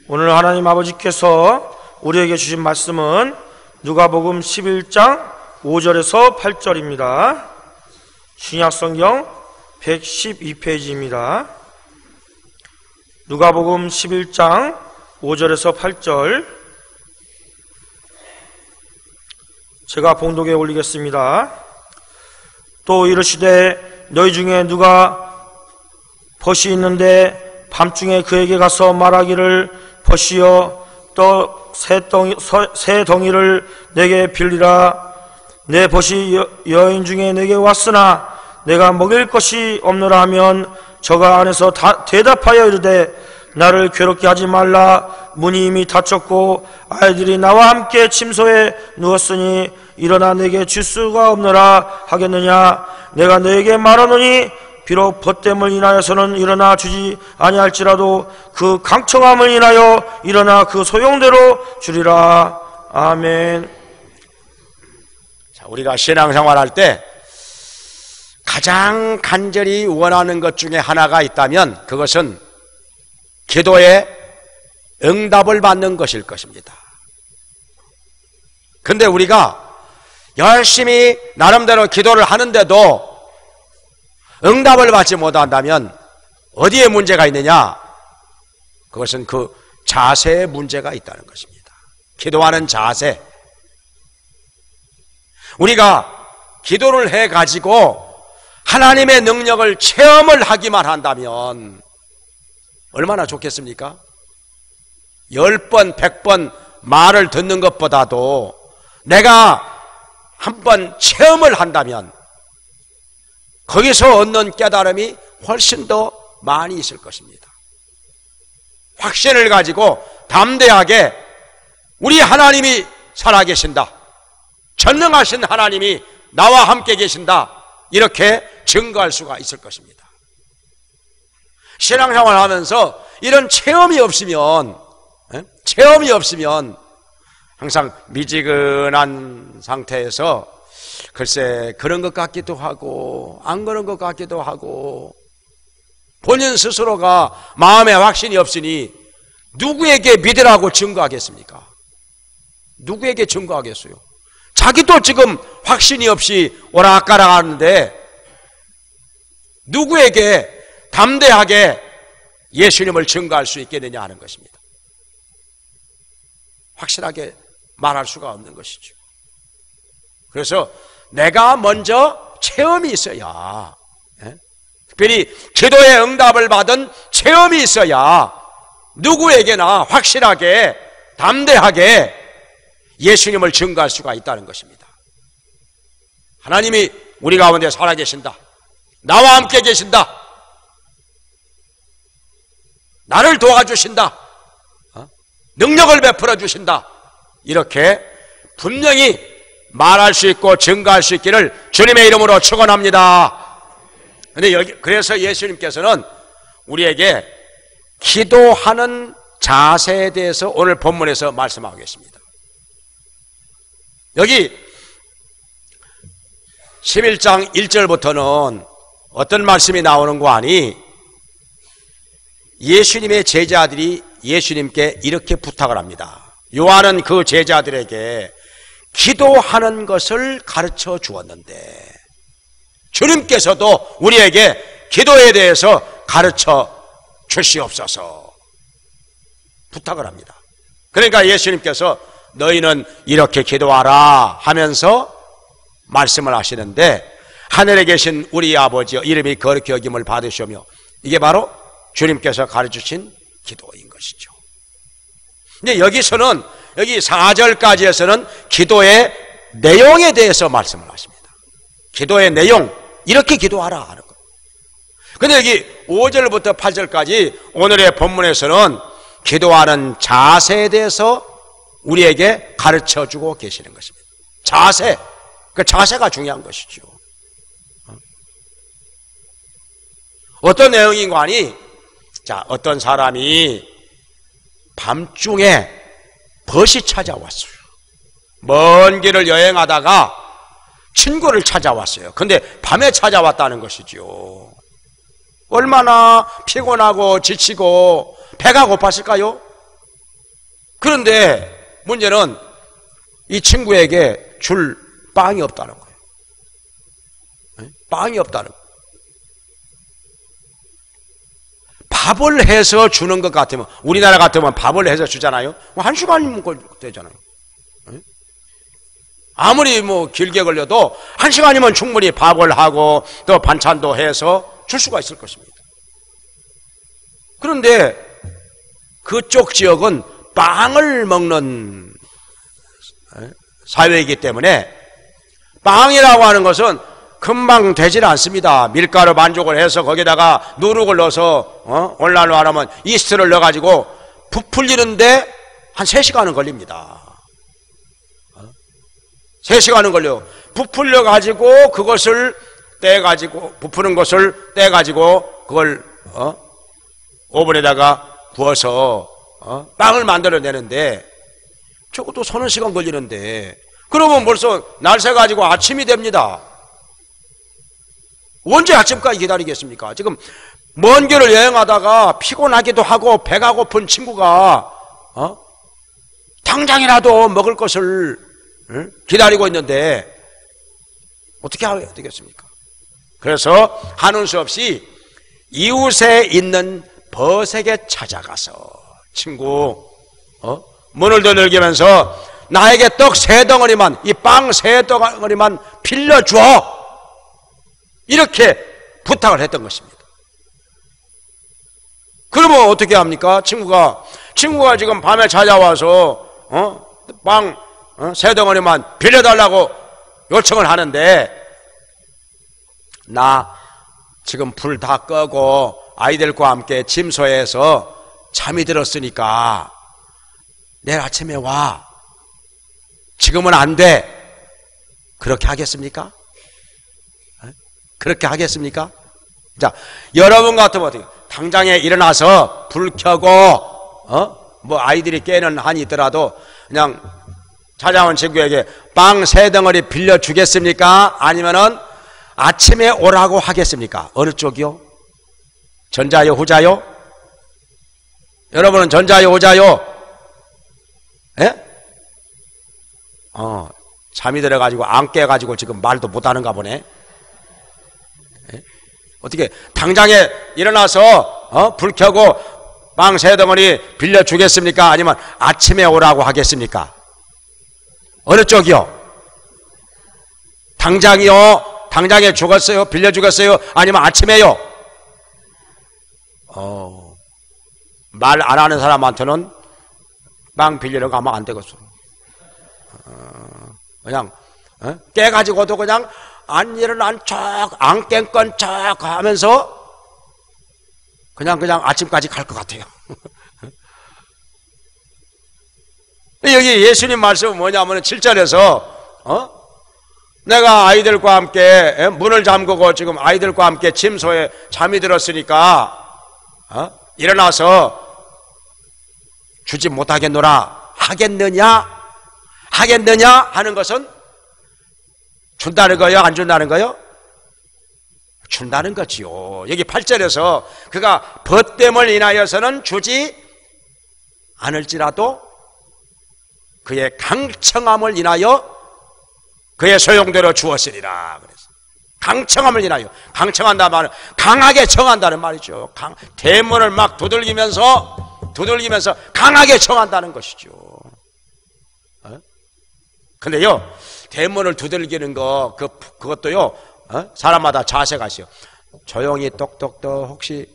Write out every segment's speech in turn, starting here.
오늘 하나님 아버지께서 우리에게 주신 말씀은 누가복음 11장 5절에서 8절입니다. 신약성경 112페이지입니다. 누가복음 11장 5절에서 8절 제가 봉독에 올리겠습니다. 또 이르시되 너희 중에 누가 벗이 있는데 밤중에 그에게 가서 말하기를 벗이여 떡 세 덩이를 내게 빌리라. 내 벗이 여인 중에 내게 왔으나 내가 먹일 것이 없노라 하면 저가 안에서 대답하여 이르되 나를 괴롭게 하지 말라. 문이 이미 닫혔고 아이들이 나와 함께 침소에 누웠으니 일어나 내게 줄 수가 없노라 하겠느냐. 내가 너에게 말하노니 비록 벗됨을 인하여서는 일어나 주지 아니할지라도 그 강청함을 인하여 일어나 그 소용대로 주리라. 아멘. 자, 우리가 신앙생활할 때 가장 간절히 원하는 것 중에 하나가 있다면 그것은 기도에 응답을 받는 것일 것입니다. 근데 우리가 열심히 나름대로 기도를 하는데도 응답을 받지 못한다면 어디에 문제가 있느냐? 그것은 그 자세에 문제가 있다는 것입니다. 기도하는 자세. 우리가 기도를 해가지고 하나님의 능력을 체험을 하기만 한다면 얼마나 좋겠습니까? 10번, 100번 말을 듣는 것보다도 내가 한번 체험을 한다면 거기서 얻는 깨달음이 훨씬 더 많이 있을 것입니다. 확신을 가지고 담대하게 우리 하나님이 살아계신다, 전능하신 하나님이 나와 함께 계신다, 이렇게 증거할 수가 있을 것입니다. 신앙생활을 하면서 이런 체험이 없으면 항상 미지근한 상태에서 글쎄 그런 것 같기도 하고 안 그런 것 같기도 하고 본인 스스로가 마음에 확신이 없으니 누구에게 믿으라고 증거하겠습니까? 누구에게 증거하겠어요? 자기도 지금 확신이 없이 오락가락 하는데 누구에게 담대하게 예수님을 증거할 수 있겠느냐 하는 것입니다. 확실하게 말할 수가 없는 것이죠. 그래서 내가 먼저 체험이 있어야, 특별히 기도의 응답을 받은 체험이 있어야 누구에게나 확실하게 담대하게 예수님을 증거할 수가 있다는 것입니다. 하나님이 우리 가운데 살아계신다, 나와 함께 계신다, 나를 도와주신다, 능력을 베풀어 주신다, 이렇게 분명히 말할 수 있고 증거할 수 있기를 주님의 이름으로 축원합니다. 그래서 예수님께서는 우리에게 기도하는 자세에 대해서 오늘 본문에서 말씀하고 계십니다. 여기 11장 1절부터는 어떤 말씀이 나오는 거 아니? 예수님의 제자들이 예수님께 이렇게 부탁을 합니다. 요한은 그 제자들에게 기도하는 것을 가르쳐 주었는데 주님께서도 우리에게 기도에 대해서 가르쳐 주시옵소서 부탁을 합니다. 그러니까 예수님께서 너희는 이렇게 기도하라 하면서 말씀을 하시는데 하늘에 계신 우리 아버지여 이름이 거룩히 여김을 받으시오며, 이게 바로 주님께서 가르치신 기도인 것이죠. 근데 여기서는 여기 4절까지에서는 기도의 내용에 대해서 말씀을 하십니다. 기도의 내용, 이렇게 기도하라 하는 것. 근데 여기 5절부터 8절까지 오늘의 본문에서는 기도하는 자세에 대해서 우리에게 가르쳐주고 계시는 것입니다. 자세, 그 자세가 중요한 것이죠. 어떤 내용인가 하니, 자, 어떤 사람이 밤중에 벗이 찾아왔어요. 먼 길을 여행하다가 친구를 찾아왔어요. 근데 밤에 찾아왔다는 것이죠. 얼마나 피곤하고 지치고 배가 고팠을까요? 그런데 문제는 이 친구에게 줄 빵이 없다는 거예요. 빵이 없다는 거예요. 밥을 해서 주는 것 같으면, 우리나라 같으면 밥을 해서 주잖아요. 1시간이면 되잖아요. 아무리 뭐 길게 걸려도 1시간이면 충분히 밥을 하고 또 반찬도 해서 줄 수가 있을 것입니다. 그런데 그쪽 지역은 빵을 먹는 사회이기 때문에 빵이라고 하는 것은 금방 되질 않습니다. 밀가루 반죽을 해서 거기다가 누룩을 넣어서 온난로 안 하면 이스트를 넣어가지고 부풀리는데 한 3시간은 걸립니다. 3시간은 걸려요. 부풀려가지고 그것을 떼가지고, 부푸는 것을 떼가지고 그걸 오븐에다가 구워서 빵을 만들어내는데 저것도 서너 시간 걸리는데, 그러면 벌써 날 새가지고 아침이 됩니다. 언제 아침까지 기다리겠습니까? 지금 먼 길을 여행하다가 피곤하기도 하고 배가 고픈 친구가 당장이라도 먹을 것을 기다리고 있는데 어떻게 해야 되겠습니까? 그래서 하는 수 없이 이웃에 있는 버색에 찾아가서 친구 문을 두들기면서 나에게 떡 3덩어리만, 이 빵 3덩어리만 빌려줘, 이렇게 부탁을 했던 것입니다. 그러면 어떻게 합니까? 친구가 지금 밤에 찾아와서 빵 3덩어리만 빌려달라고 요청을 하는데, 나 지금 불 다 끄고 아이들과 함께 침소에서 잠이 들었으니까 내일 아침에 와, 지금은 안 돼, 그렇게 하겠습니까? 그렇게 하겠습니까? 자, 여러분 같으면 어떻게, 당장에 일어나서 불 켜고 뭐 아이들이 깨는 한이 있더라도 그냥 찾아온 친구에게 빵 3덩어리 빌려주겠습니까? 아니면은 아침에 오라고 하겠습니까? 어느 쪽이요? 전자요, 후자요? 여러분은 전자요, 후자요? 예? 잠이 들어가지고 안 깨가지고 지금 말도 못하는가 보네. 예? 어떻게 당장에 일어나서 불 켜고 빵 3덩어리 빌려주겠습니까? 아니면 아침에 오라고 하겠습니까? 어느 쪽이요? 당장이요? 당장에 죽었어요? 빌려주겠어요? 아니면 아침에요? 말 안 하는 사람한테는 빵 빌리러 가면 안 되겠어. 그냥 깨가지고도 그냥 안 일어난 척, 안 깬 건 척 하면서 그냥 아침까지 갈 것 같아요. 여기 예수님 말씀은 뭐냐면 7절에서 내가 아이들과 함께 문을 잠그고 지금 아이들과 함께 침소에 잠이 들었으니까 일어나서 주지 못하겠노라 하겠느냐 하는 것은 준다는 거요, 안 준다는 거요? 준다는 거지요. 여기 8절에서 그가 벗됨을 인하여서는 주지 않을지라도 그의 강청함을 인하여 그의 소용대로 주었으리라. 그래서 강청함을 인하여, 강청한다는 말은 강하게 청한다는 말이죠. 대문을 막 두들기면서 강하게 청한다는 것이죠. 근데요, 대문을 두들기는 거 그것도요, 사람마다 자세가 있어요. 조용히 똑똑똑 혹시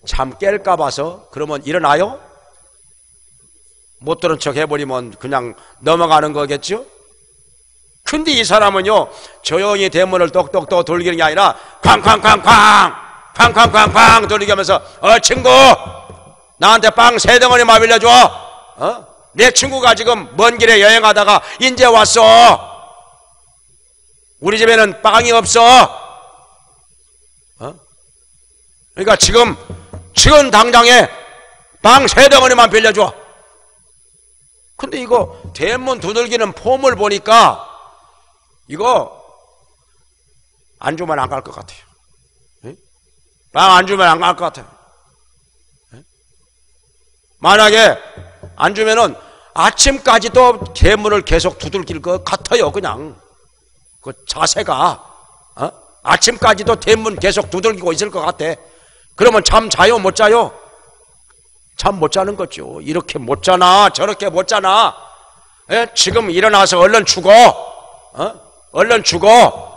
잠 깰까 봐서 그러면 일어나요? 못 들은 척 해버리면 그냥 넘어가는 거겠죠? 근데 이 사람은요, 조용히 대문을 똑똑똑 돌리는 게 아니라 쾅쾅쾅쾅 돌리게 하면서 친구, 나한테 빵 3덩어리만 빌려줘. 내 친구가 지금 먼 길에 여행하다가 이제 왔어. 우리 집에는 빵이 없어. 그러니까 지금 당장에 빵 3덩어리만 빌려줘. 근데 이거 대문 두들기는 폼을 보니까 이거 안 주면 안 갈 것 같아요. 빵 안 주면 안 갈 것 같아요. 만약에 안 주면은 아침까지도 대문을 계속 두들길 것 같아요. 그냥 그 자세가 아침까지도 대문 계속 두들기고 있을 것 같아. 그러면 잠 자요 못 자요? 잠 못 자는 거죠. 이렇게 못 자나 저렇게 못 자나. 예? 지금 일어나서 얼른 죽어. 얼른 죽어.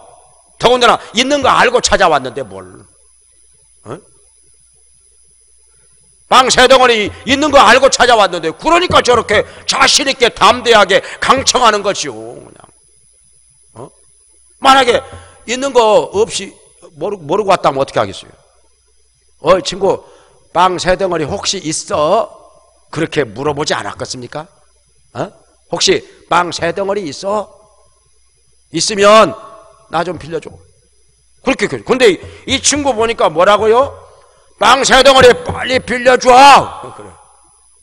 더군다나 있는 거 알고 찾아왔는데 뭘. 빵 세 덩어리 있는 거 알고 찾아왔는데 그러니까 저렇게 자신 있게 담대하게 강청하는 거지요. 그냥. 만약에 있는 거 없이 모르고 왔다면 어떻게 하겠어요? 친구, 빵 세 덩어리 혹시 있어? 그렇게 물어보지 않았겠습니까? 혹시 빵 세 덩어리 있어? 있으면 나 좀 빌려줘. 그렇게. 근데 이 친구 보니까 뭐라고요? 빵 세 덩어리 빨리 빌려줘. 그래.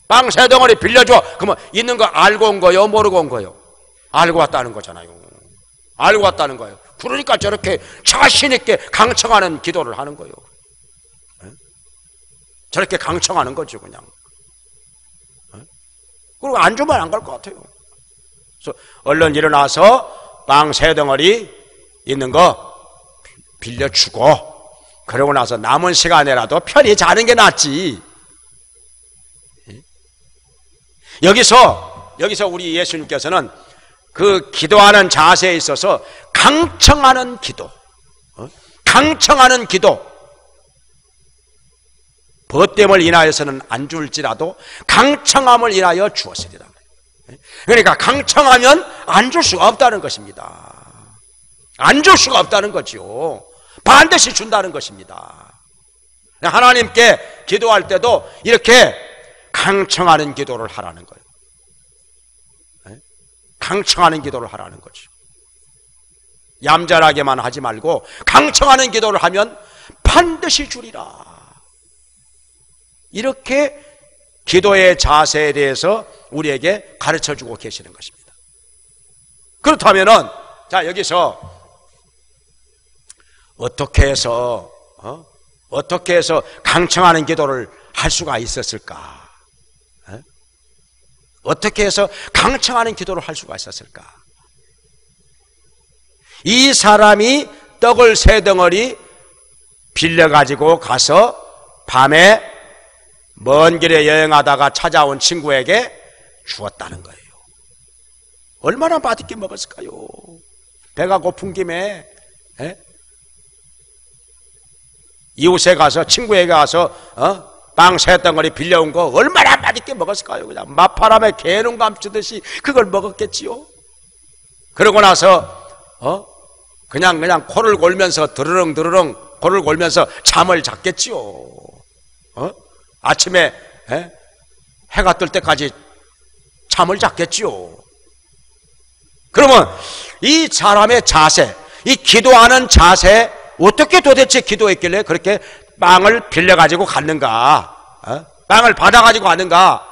빵 세 덩어리 빌려줘. 그러면 있는 거 알고 온 거요? 모르고 온 거요? 알고 왔다는 거잖아요. 알고 왔다는 거예요. 그러니까 저렇게 자신 있게 강청하는 기도를 하는 거예요. 저렇게 강청하는 거죠, 그냥. 그리고 안 주면 안 갈 것 같아요. 그래서 얼른 일어나서 빵 세 덩어리 있는 거 빌려주고, 그러고 나서 남은 시간에라도 편히 자는 게 낫지. 여기서 우리 예수님께서는 그 기도하는 자세에 있어서 강청하는 기도, 강청하는 기도, 벗됨을 인하여서는 안 줄지라도 강청함을 인하여 주었으리라. 그러니까 강청하면 안 줄 수가 없다는 것입니다. 안 줄 수가 없다는 거죠. 반드시 준다는 것입니다. 하나님께 기도할 때도 이렇게 강청하는 기도를 하라는 거예요. 강청하는 기도를 하라는 거죠. 얌전하게만 하지 말고 강청하는 기도를 하면 반드시 주리라. 이렇게 기도의 자세에 대해서 우리에게 가르쳐주고 계시는 것입니다. 그렇다면은 자, 여기서 어떻게 해서 강청하는 기도를 할 수가 있었을까? 어떻게 해서 강청하는 기도를 할 수가 있었을까? 이 사람이 떡을 세 덩어리 빌려가지고 가서 밤에 먼 길에 여행하다가 찾아온 친구에게 주었다는 거예요. 얼마나 맛있게 먹었을까요? 배가 고픈 김에 이웃에 가서, 친구에게 가서 빵 세 덩어리 빌려온 거 얼마나 맛있게 먹었을까요? 그냥 마파람에 개눈 감추듯이 그걸 먹었겠지요. 그러고 나서 그냥 코를 골면서 드르릉 코를 골면서 잠을 잤겠지요. 아침에 해가 뜰 때까지 잠을 잤겠지요. 그러면 이 사람의 자세, 이 기도하는 자세, 어떻게 도대체 기도했길래 그렇게 빵을 빌려가지고 갔는가? 빵을 받아가지고 갔는가?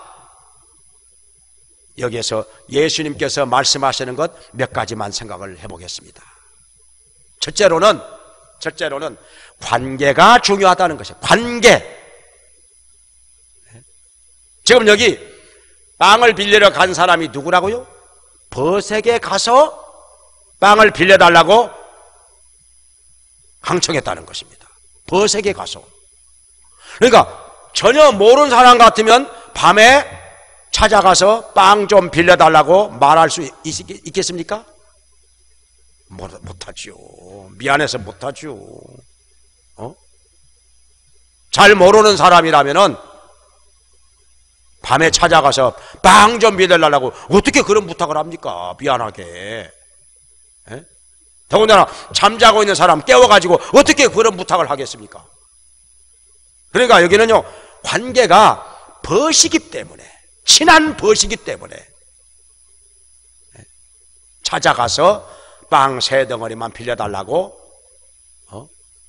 여기에서 예수님께서 말씀하시는 것 몇 가지만 생각을 해보겠습니다. 첫째로는 관계가 중요하다는 것이에요. 관계. 지금 여기 빵을 빌리러 간 사람이 누구라고요? 벗에게 가서 빵을 빌려달라고 강청했다는 것입니다. 벗에게 가서. 그러니까 전혀 모르는 사람 같으면 밤에 찾아가서 빵 좀 빌려달라고 말할 수 있겠습니까? 못하죠. 미안해서 못하죠. 잘 모르는 사람이라면은 밤에 찾아가서 빵 좀 빌려달라고 어떻게 그런 부탁을 합니까? 미안하게. 더군다나 잠자고 있는 사람 깨워가지고 어떻게 그런 부탁을 하겠습니까? 그러니까 여기는요, 관계가 벗이기 때문에, 친한 벗이기 때문에 찾아가서 빵 세 덩어리만 빌려달라고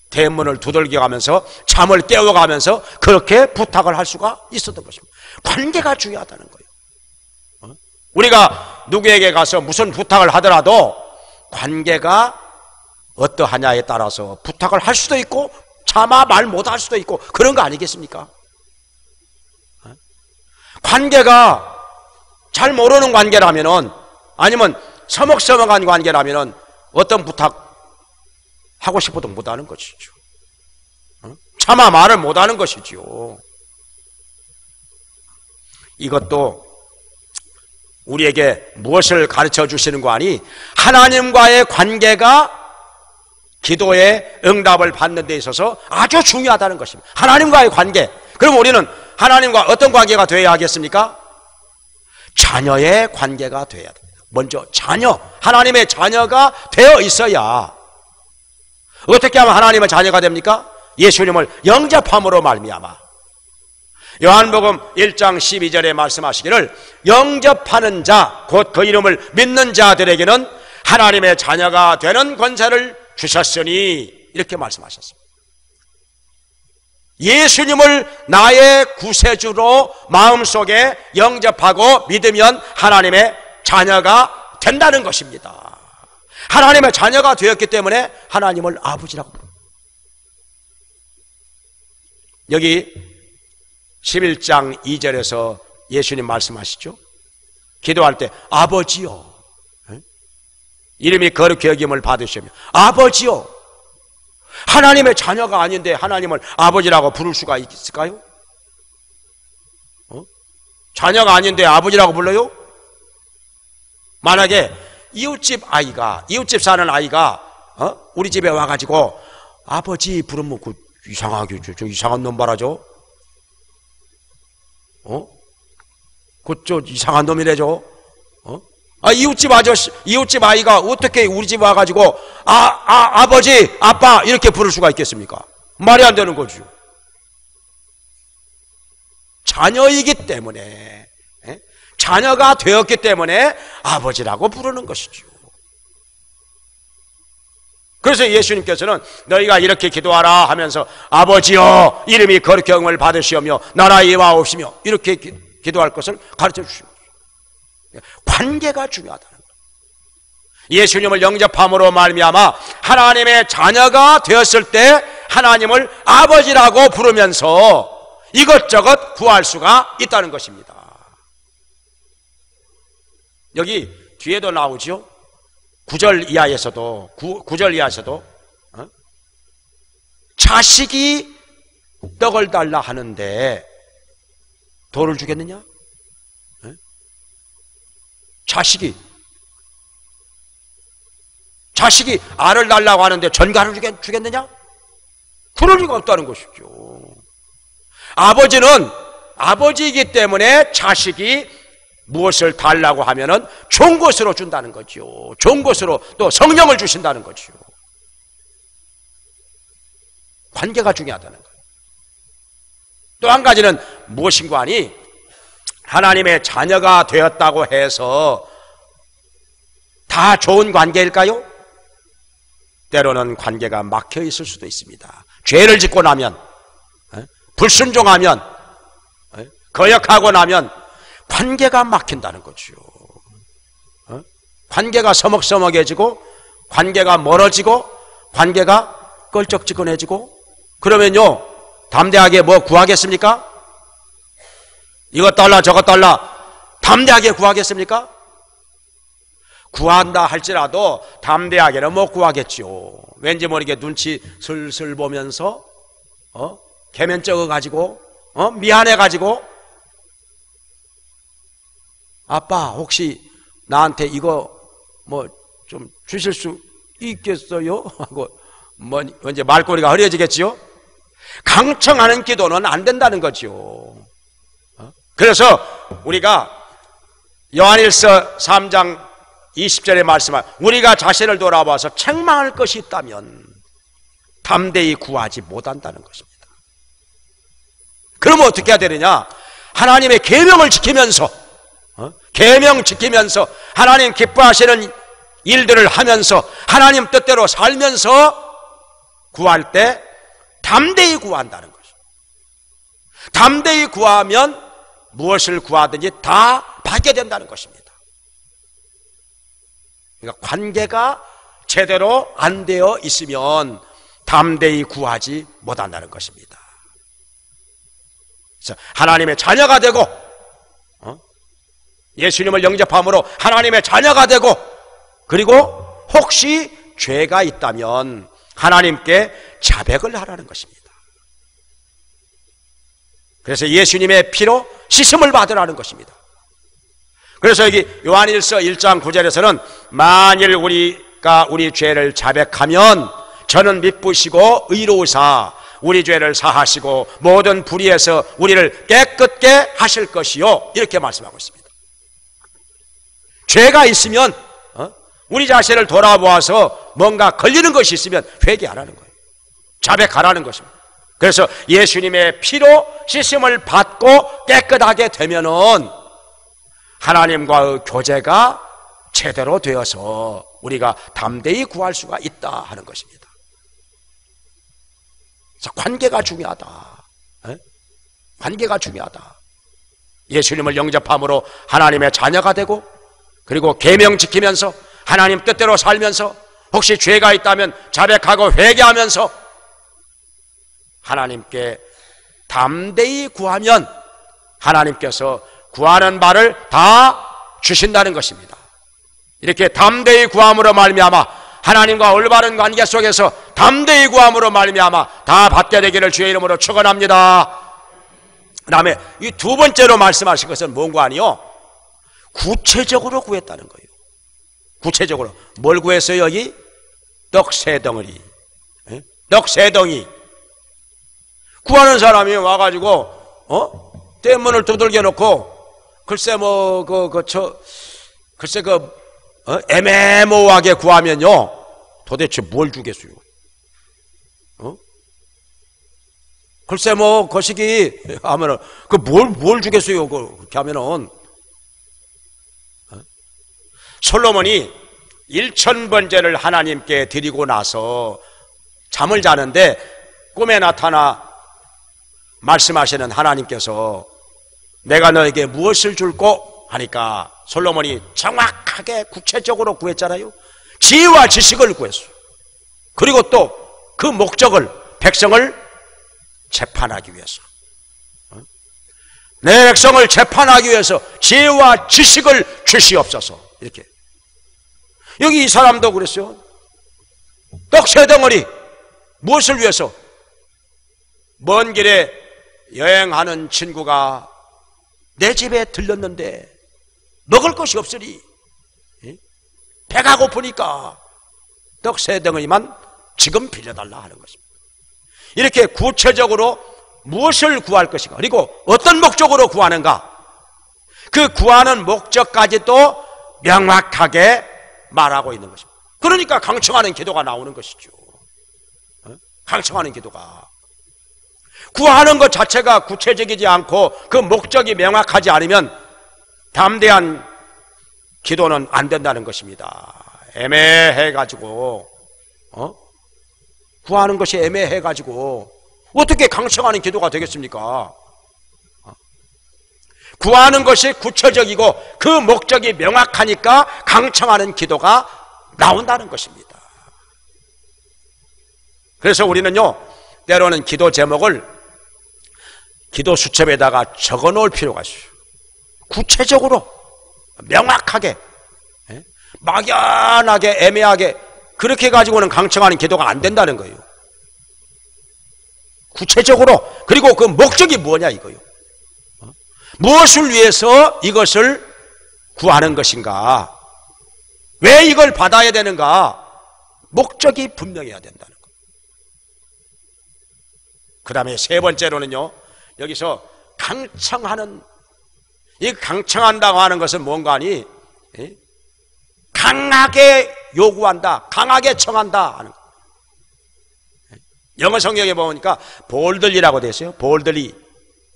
대문을 두들겨가면서 잠을 깨워가면서 그렇게 부탁을 할 수가 있었던 것입니다. 관계가 중요하다는 거예요. 우리가 누구에게 가서 무슨 부탁을 하더라도 관계가 어떠하냐에 따라서 부탁을 할 수도 있고 차마 말 못할 수도 있고 그런 거 아니겠습니까? 관계가 잘 모르는 관계라면은, 아니면 서먹서먹한 관계라면은 어떤 부탁 하고 싶어도 못하는 것이죠. 차마 말을 못하는 것이죠. 이것도 우리에게 무엇을 가르쳐 주시는 거 아니? 하나님과의 관계가 기도의 응답을 받는 데 있어서 아주 중요하다는 것입니다. 하나님과의 관계. 그럼 우리는 하나님과 어떤 관계가 되어야 하겠습니까? 자녀의 관계가 되어야 됩니다. 먼저 자녀, 하나님의 자녀가 되어 있어야. 어떻게 하면 하나님의 자녀가 됩니까? 예수님을 영접함으로 말미암아. 요한복음 1장 12절에 말씀하시기를 영접하는 자, 곧 그 이름을 믿는 자들에게는 하나님의 자녀가 되는 권세를 주셨으니, 이렇게 말씀하셨습니다. 예수님을 나의 구세주로 마음속에 영접하고 믿으면 하나님의 자녀가 된다는 것입니다. 하나님의 자녀가 되었기 때문에 하나님을 아버지라고 부릅니다. 여기 11장 2절에서 예수님 말씀하시죠. 기도할 때 아버지요, 이름이 거룩히 여김을 받으시며 아버지요. 하나님의 자녀가 아닌데 하나님을 아버지라고 부를 수가 있을까요? 자녀가 아닌데 아버지라고 불러요? 만약에 이웃집 사는 아이가 우리 집에 와가지고 아버지 부르면 그 이상하게 저 이상한 놈 말하죠. 저 이상한 놈이래죠. 이웃집 아이가 어떻게 우리 집 와가지고 아버지, 아빠 이렇게 부를 수가 있겠습니까? 말이 안 되는 거죠. 자녀이기 때문에, 자녀가 되었기 때문에 아버지라고 부르는 것이죠. 그래서 예수님께서는 너희가 이렇게 기도하라 하면서 아버지여 이름이 거룩히 영을 받으시오며 나라의 임하옵시며 이렇게 기도할 것을 가르쳐 주십니다. 관계가 중요하다는 거예요. 예수님을 영접함으로 말미암아 하나님의 자녀가 되었을 때 하나님을 아버지라고 부르면서 이것저것 구할 수가 있다는 것입니다. 여기 뒤에도 나오죠. 9절 이하에서도 자식이 떡을 달라 하는데 돌을 주겠느냐? 자식이 알을 달라고 하는데 전갈을 주겠느냐? 그럴 리가 없다는 것이죠. 아버지는 아버지이기 때문에 자식이 무엇을 달라고 하면은 좋은 것으로 준다는 거죠. 좋은 것으로 또 성령을 주신다는 거죠. 관계가 중요하다는 거예요. 또 한 가지는 무엇인가 하니 하나님의 자녀가 되었다고 해서 다 좋은 관계일까요? 때로는 관계가 막혀 있을 수도 있습니다. 죄를 짓고 나면, 불순종하면, 거역하고 나면 관계가 막힌다는 거죠. 관계가 서먹서먹해지고 관계가 멀어지고 관계가 껄쩍지근해지고 그러면요 담대하게 뭐 구하겠습니까? 이것 달라 저것 달라 담대하게 구하겠습니까? 구한다 할지라도 담대하게는 못 구하겠죠. 왠지 모르게 눈치 슬슬 보면서 개면쩍어가지고 미안해가지고 아빠 혹시 나한테 이거 뭐 좀 주실 수 있겠어요? 하고 뭐 이제 말꼬리가 흐려지겠지요? 강청하는 기도는 안 된다는 거죠. 그래서 우리가 요한일서 3장 20절에 말씀한 우리가 자신을 돌아봐서 책망할 것이 있다면 담대히 구하지 못한다는 것입니다. 그러면 어떻게 해야 되느냐? 하나님의 계명을 지키면서 계명 지키면서 하나님 기뻐하시는 일들을 하면서 하나님 뜻대로 살면서 구할 때 담대히 구한다는 것입니다. 담대히 구하면 무엇을 구하든지 다 받게 된다는 것입니다. 그러니까 관계가 제대로 안 되어 있으면 담대히 구하지 못한다는 것입니다. 그래서 하나님의 자녀가 되고 예수님을 영접함으로 하나님의 자녀가 되고, 그리고 혹시 죄가 있다면 하나님께 자백을 하라는 것입니다. 그래서 예수님의 피로 씻음을 받으라는 것입니다. 그래서 여기 요한일서 1장 9절에서는 만일 우리가 우리 죄를 자백하면 저는 미쁘시고 의로우사 우리 죄를 사하시고 모든 불의에서 우리를 깨끗게 하실 것이요, 이렇게 말씀하고 있습니다. 죄가 있으면 우리 자신을 돌아보아서 뭔가 걸리는 것이 있으면 회개하라는 거예요. 자백하라는 것입니다. 그래서 예수님의 피로 씻음을 받고 깨끗하게 되면은 하나님과의 교제가 제대로 되어서 우리가 담대히 구할 수가 있다 하는 것입니다. 그래서 관계가 중요하다. 관계가 중요하다. 예수님을 영접함으로 하나님의 자녀가 되고, 그리고 계명 지키면서 하나님 뜻대로 살면서 혹시 죄가 있다면 자백하고 회개하면서 하나님께 담대히 구하면 하나님께서 구하는 바를 다 주신다는 것입니다. 이렇게 담대히 구함으로 말미암아 하나님과 올바른 관계 속에서 담대히 구함으로 말미암아 다 받게 되기를 주의 이름으로 축원합니다. 그 다음에 이 두 번째로 말씀하신 것은 뭔가 아니요, 구체적으로 구했다는 거예요. 구체적으로 뭘 구했어요? 여기 떡 세 덩어리, 떡 세 덩이. 구하는 사람이 와가지고 떼문을 두들겨 놓고 글쎄 애매모호하게 구하면요, 도대체 뭘 주겠어요? 글쎄 거시기 하면은 뭘 주겠어요? 그렇게 하면은 솔로몬이 1000번제를 하나님께 드리고 나서 잠을 자는데 꿈에 나타나 말씀하시는 하나님께서 내가 너에게 무엇을 줄꼬 하니까 솔로몬이 정확하게 구체적으로 구했잖아요. 지혜와 지식을 구했어요. 그리고 또 그 목적을, 백성을 재판하기 위해서, 내 백성을 재판하기 위해서 지혜와 지식을 주시옵소서. 이렇게. 여기 이 사람도 그랬어요. 떡 세 덩어리. 무엇을 위해서? 먼 길에 여행하는 친구가 내 집에 들렀는데 먹을 것이 없으니 배가 고프니까 떡 세 덩어리만 지금 빌려달라 하는 것입니다. 이렇게 구체적으로 무엇을 구할 것인가, 그리고 어떤 목적으로 구하는가, 그 구하는 목적까지도 명확하게 말하고 있는 것입니다. 그러니까 강청하는 기도가 나오는 것이죠. 강청하는 기도가, 구하는 것 자체가 구체적이지 않고 그 목적이 명확하지 않으면 담대한 기도는 안 된다는 것입니다. 애매해가지고 구하는 것이 애매해가지고 어떻게 강청하는 기도가 되겠습니까? 구하는 것이 구체적이고 그 목적이 명확하니까 강청하는 기도가 나온다는 것입니다. 그래서 우리는요, 때로는 기도 제목을 기도 수첩에다가 적어 놓을 필요가 있어요. 구체적으로 명확하게, 막연하게 애매하게 그렇게 가지고는 강청하는 기도가 안 된다는 거예요. 구체적으로, 그리고 그 목적이 뭐냐 이거요. 무엇을 위해서 이것을 구하는 것인가, 왜 이걸 받아야 되는가, 목적이 분명해야 된다는 거예요. 그 다음에 세 번째로는요, 여기서 강청하는, 이 강청한다고 하는 것은 뭔가 하니, 강하게 요구한다, 강하게 청한다 하는 거. 영어 성경에 보니까 볼들리라고 되어 있어요. 볼들리,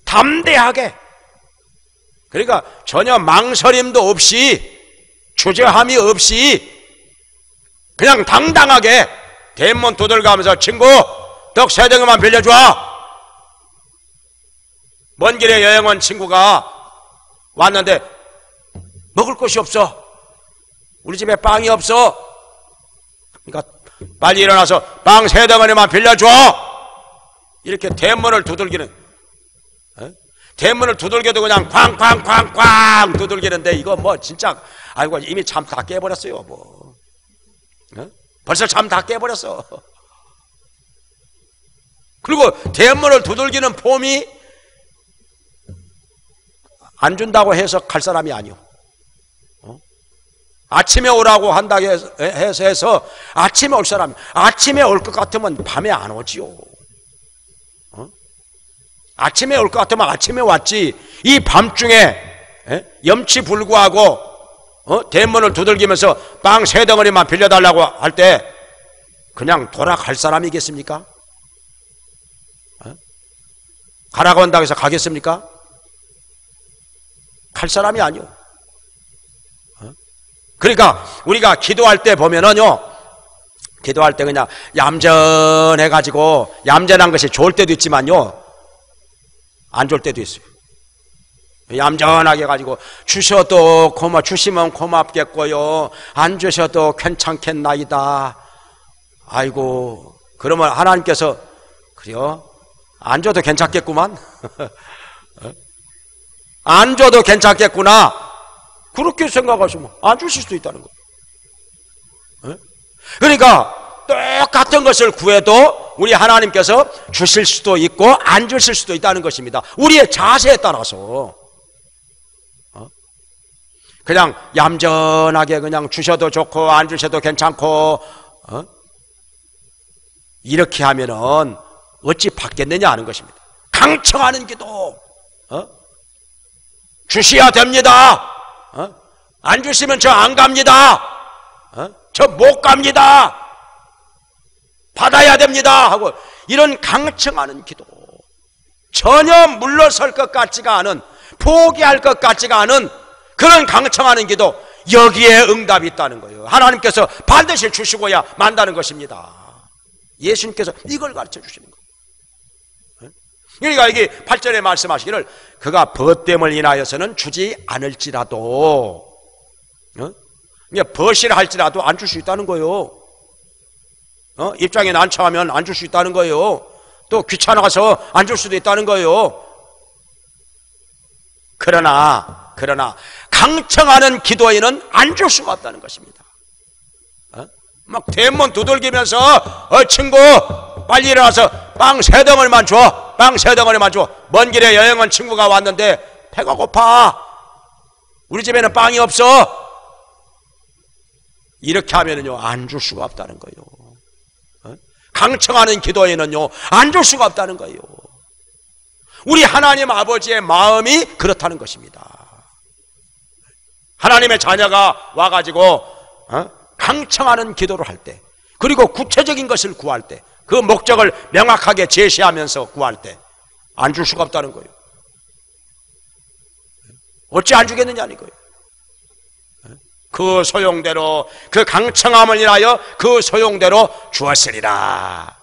담대하게, 그러니까 전혀 망설임도 없이, 주저함이 없이 그냥 당당하게 대문 두들가면서 친구 떡 세 덩이만 빌려줘. 먼 길에 여행 온 친구가 왔는데 먹을 것이 없어, 우리 집에 빵이 없어. 그러니까 빨리 일어나서 빵 세 덩어리만 빌려줘. 이렇게 대문을 두들기는, 대문을 두들겨도 그냥 쾅쾅쾅쾅 두들기는데 이거 뭐 진짜 아이고 이미 잠 다 깨버렸어요. 뭐 벌써 잠 다 깨버렸어. 그리고 대문을 두들기는 폼이 안 준다고 해서 갈 사람이 아니오. 아침에 오라고 한다고 해서 아침에 올 사람, 아침에 올 것 같으면 밤에 안 오지요. 아침에 올 것 같으면 아침에 왔지. 이 밤중에 염치불구하고 대문을 두들기면서 빵 3덩어리만 빌려달라고 할 때 그냥 돌아갈 사람이겠습니까? 가라고 한다고 해서 가겠습니까? 갈 사람이 아니오. 그러니까 우리가 기도할 때 보면은요, 기도할 때 그냥 얌전해가지고 얌전한 것이 좋을 때도 있지만요, 안 좋을 때도 있어요. 얌전하게 가지고 주셔도 주시면 고맙겠고요, 안 주셔도 괜찮겠나이다. 아이고, 그러면 하나님께서 그래요? 안 줘도 괜찮겠구만. 안 줘도 괜찮겠구나. 그렇게 생각하시면 안 주실 수도 있다는 거예요. 그러니까 똑같은 것을 구해도 우리 하나님께서 주실 수도 있고 안 주실 수도 있다는 것입니다. 우리의 자세에 따라서 그냥 얌전하게 그냥 주셔도 좋고 안 주셔도 괜찮고 이렇게 하면은 어찌 받겠느냐 하는 것입니다. 강청하는 기도, 주셔야 됩니다. 안 주시면 저 안 갑니다. 저 못 갑니다. 받아야 됩니다. 하고 이런 강청하는 기도, 전혀 물러설 것 같지가 않은, 포기할 것 같지가 않은 그런 강청하는 기도, 여기에 응답이 있다는 거예요. 하나님께서 반드시 주시고야 만다는 것입니다. 예수님께서 이걸 가르쳐 주시는 거예요. 그러니까 이게 8절에 말씀하시기를 그가 벗됨을 인하여서는 주지 않을지라도, 벗이라 할지라도 안 줄 수 있다는 거예요. 입장에 난처하면 안 줄 수 있다는 거예요. 또 귀찮아서 안 줄 수도 있다는 거예요. 그러나 강청하는 기도에는 안 줄 수가 없다는 것입니다. 막 대문 두들기면서 친구 빨리 일어나서 빵 3덩어리만 줘. 빵 3덩어리만 줘. 먼 길에 여행 온 친구가 왔는데 배가 고파. 우리 집에는 빵이 없어. 이렇게 하면은요 안 줄 수가 없다는 거예요. 강청하는 기도에는요 안 줄 수가 없다는 거예요. 우리 하나님 아버지의 마음이 그렇다는 것입니다. 하나님의 자녀가 와가지고 강청하는 기도를 할 때, 그리고 구체적인 것을 구할 때, 그 목적을 명확하게 제시하면서 구할 때 안 줄 수가 없다는 거예요. 어찌 안 주겠느냐는 거예요. 그 소용대로, 그 강청함을 인하여 그 소용대로 주었으리라.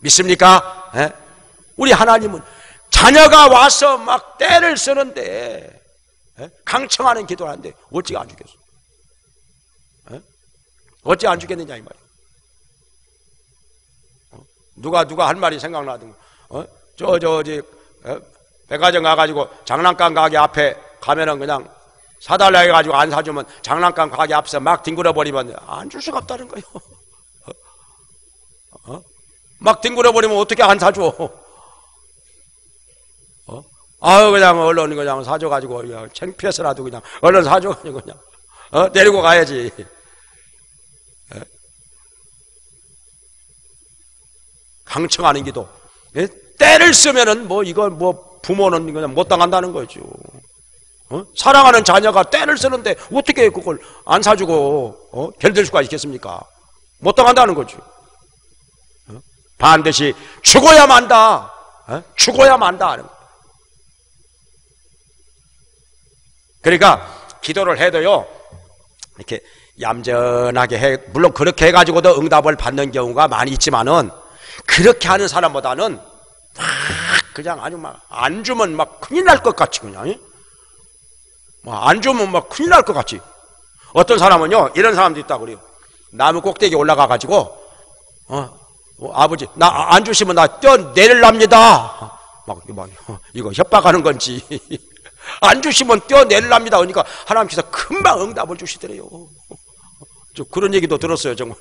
믿습니까? 우리 하나님은 자녀가 와서 막 때를 쓰는데 강청하는 기도를 하는데 어찌 안 주겠어? 어찌 안 주겠느냐 이 말이에요. 누가 할 말이 생각나든 백화점 가가지고 장난감 가게 앞에 가면은 그냥 사달라 해가지고 안 사주면 장난감 가게 앞에서 막 뒹굴어 버리면 안 줄 수가 없다는 거예요. 막 뒹굴어 버리면 어떻게 안 사줘? 그냥 얼른 그냥 사줘가지고 그냥 창피해서라도 그냥 얼른 사줘가지고 그냥 데리고 가야지. 강청하는 기도. 때를 쓰면은 이건 부모는 그냥 못 당한다는 거죠. 사랑하는 자녀가 때를 쓰는데 어떻게 그걸 안 사주고 견딜 수가 있겠습니까? 못 당한다는 거죠. 반드시 죽어야 만다. 죽어야 만다 하는 거예요. 그러니까 기도를 해도요 이렇게 얌전하게 물론 그렇게 해가지고도 응답을 받는 경우가 많이 있지만은, 그렇게 하는 사람보다는 그냥 아주 막 안 주면 막 큰일 날 것 같이 그냥 안 주면 막 큰일 날 것 같이. 어떤 사람은요 이런 사람도 있다고 그래요. 나무 꼭대기 올라가 가지고 아버지 나 안 주시면 나 뛰어내릴랍니다. 이거 협박하는 건지 안 주시면 떼어내려합니다. 그러니까 하나님께서 금방 응답을 주시더래요. 저 그런 얘기도 들었어요, 정말.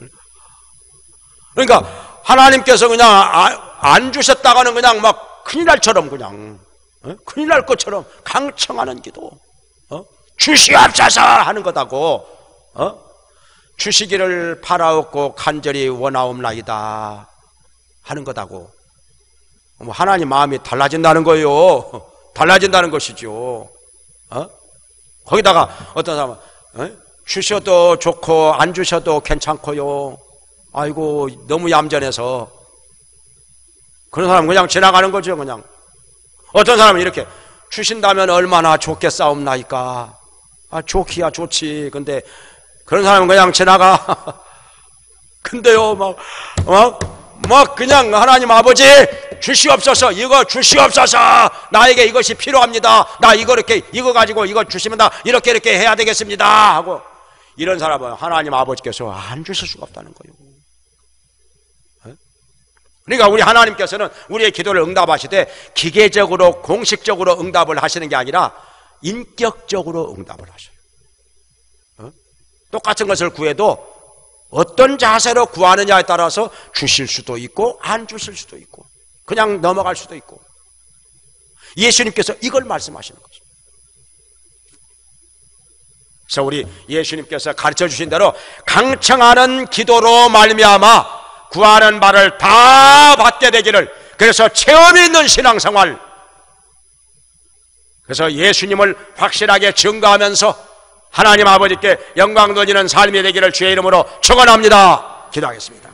그러니까 하나님께서 그냥 안 주셨다가는 그냥 막 큰일 날처럼 그냥 큰일 날 것처럼 강청하는 기도, 주시옵소서 하는 거다고, 주시기를 바라옵고 간절히 원하옵나이다 하는 거다고. 하나님 마음이 달라진다는 거예요. 달라진다는 것이죠. 거기다가 어떤 사람은 주셔도 좋고 안 주셔도 괜찮고요. 아이고 너무 얌전해서 그런 사람은 그냥 지나가는 거죠. 그냥 어떤 사람은 이렇게 주신다면 얼마나 좋겠사옵나이까. 좋기야 좋지. 근데 그런 사람은 그냥 지나가. 근데요 막 그냥 하나님 아버지 주시옵소서, 이거 주시옵소서, 나에게 이것이 필요합니다, 나 이거 가지고 이거 주시면 나 이렇게 해야 되겠습니다 하고, 이런 사람은 하나님 아버지께서 안 주실 수가 없다는 거예요. 그러니까 우리 하나님께서는 우리의 기도를 응답하시되 기계적으로 공식적으로 응답을 하시는 게 아니라 인격적으로 응답을 하셔요. 똑같은 것을 구해도 어떤 자세로 구하느냐에 따라서 주실 수도 있고 안 주실 수도 있고 그냥 넘어갈 수도 있고, 예수님께서 이걸 말씀하시는 거죠. 그래서 우리 예수님께서 가르쳐 주신 대로 강청하는 기도로 말미암아 구하는 바를 다 받게 되기를, 그래서 체험이 있는 신앙생활, 그래서 예수님을 확실하게 증거하면서 하나님 아버지께 영광 돌리는 삶이 되기를 주의 이름으로 축원합니다. 기도하겠습니다.